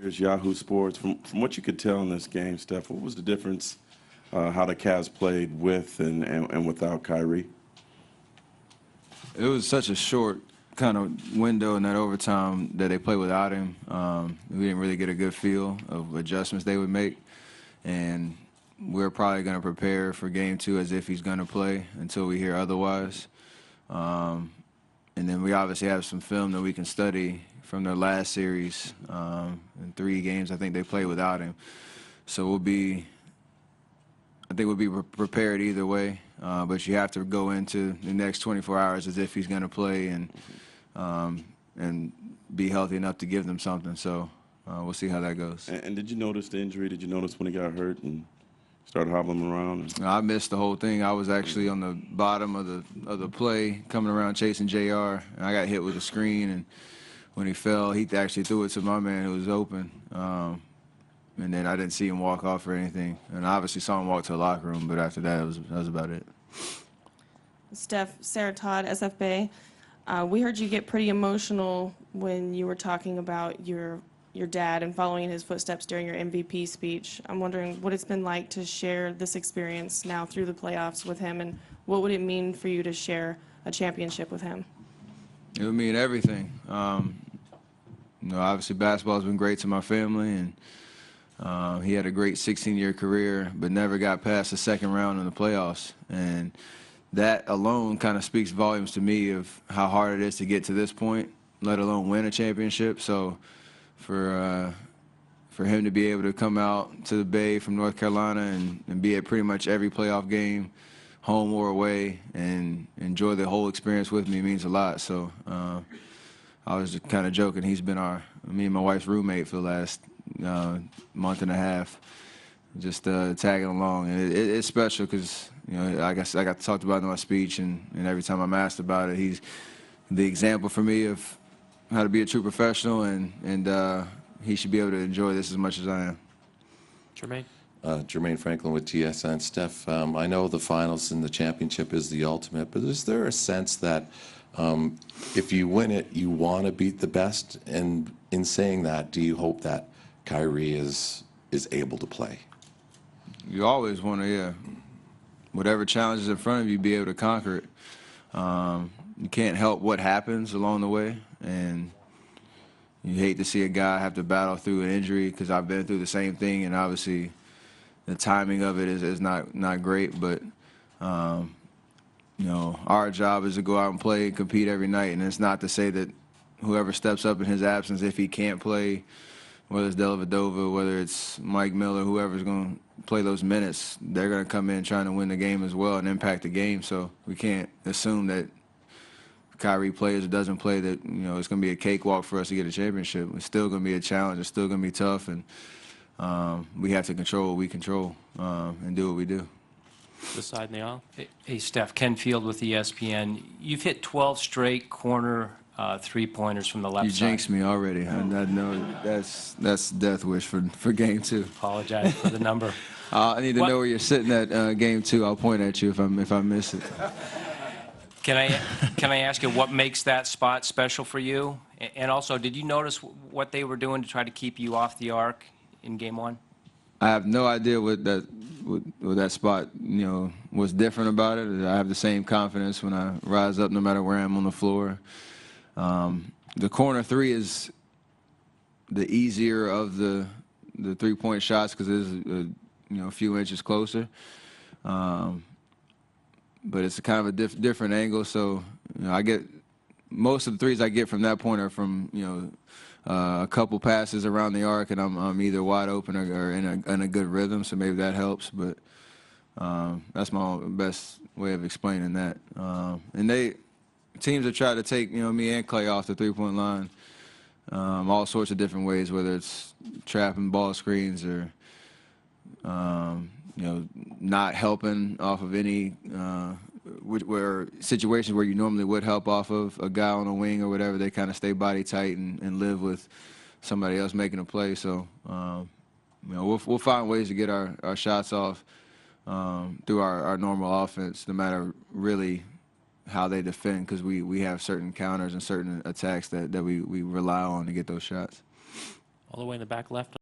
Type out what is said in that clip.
Here's Yahoo Sports. From what you could tell in this game, Steph, what was the difference how the Cavs played with and without Kyrie? It was such a short kind of window in that overtime that they played without him. We didn't really get a good feel of adjustments they would make, and we're probably going to prepare for Game 2 as if he's going to play until we hear otherwise. And then we obviously have some film that we can study from their last series. In 3 games, I think they played without him. So I think we'll be prepared either way. But you have to go into the next 24 hours as if he's going to play and be healthy enough to give them something. So we'll see how that goes. And did you notice the injury? Did you notice when he got hurt and started hobbling around? I missed the whole thing. I was actually on the bottom of the play, coming around chasing JR, and I got hit with a screen. And when he fell, he actually threw it to my man who was open. And then I didn't see him walk off or anything. And I obviously saw him walk to the locker room, but after that, that was about it. Steph, Sarah Todd, SF Bay. We heard you get pretty emotional when you were talking about your dad and following in his footsteps during your MVP speech. I'm wondering what it's been like to share this experience now through the playoffs with him, and what would it mean for you to share a championship with him? It would mean everything. Obviously basketball has been great to my family, and he had a great 16-year career, but never got past the second round in the playoffs. And that alone kind of speaks volumes to me of how hard it is to get to this point, let alone win a championship. So for him to be able to come out to the Bay from North Carolina and be at pretty much every playoff game, home or away, and enjoy the whole experience with me means a lot. So I was just kind of joking. He's been me and my wife's roommate for the last month and a half, just tagging along. And it's special because, I guess I got talked about in my speech, and every time I'm asked about it, he's the example for me of how to be a true professional, and he should be able to enjoy this as much as I am. Jermaine? Jermaine Franklin with TSN. Steph, I know the finals and the championship is the ultimate, but is there a sense that if you win it, you want to beat the best? And in saying that, do you hope that Kyrie is able to play? You always want to, yeah. Whatever challenge is in front of you, be able to conquer it. You can't help what happens along the way, and you hate to see a guy have to battle through an injury, because I've been through the same thing, and obviously the timing of it is not great. But our job is to go out and play and compete every night, and it's not to say that whoever steps up in his absence, if he can't play, whether it's Dellavedova, whether it's Mike Miller, whoever's going to play those minutes, they're going to come in trying to win the game as well and impact the game. So we can't assume that Kyrie plays or doesn't play that it's going to be a cakewalk for us to get a championship. It's still going to be a challenge. It's still going to be tough, and we have to control what we control and do what we do. This side in the aisle. Hey, Steph, Ken Field with ESPN. You've hit 12 straight corner three-pointers from the left side. You jinxed me already. I know that's death wish for Game 2. Apologize for the number. I need to know where you're sitting at Game 2. I'll point at you if I miss it. Can I ask you what makes that spot special for you? And also, did you notice what they were doing to try to keep you off the arc in Game 1? I have no idea what that spot was different about it. I have the same confidence when I rise up, no matter where I am on the floor. The corner three is the easier of the three-point shots because it is a few inches closer. But it's a kind of a different angle. So I get most of the threes I get from that point are from a couple passes around the arc, and I'm either wide open or in a good rhythm. So maybe that helps. But that's my best way of explaining that. And teams have tried to take me and Clay off the three-point line all sorts of different ways, whether it's trapping ball screens or not helping off of any where situations where you normally would help off of a guy on a wing or whatever. They kind of stay body tight and live with somebody else making a play. So we'll find ways to get our shots off through our normal offense, no matter really how they defend, because we have certain counters and certain attacks that we rely on to get those shots. all the way in the back left.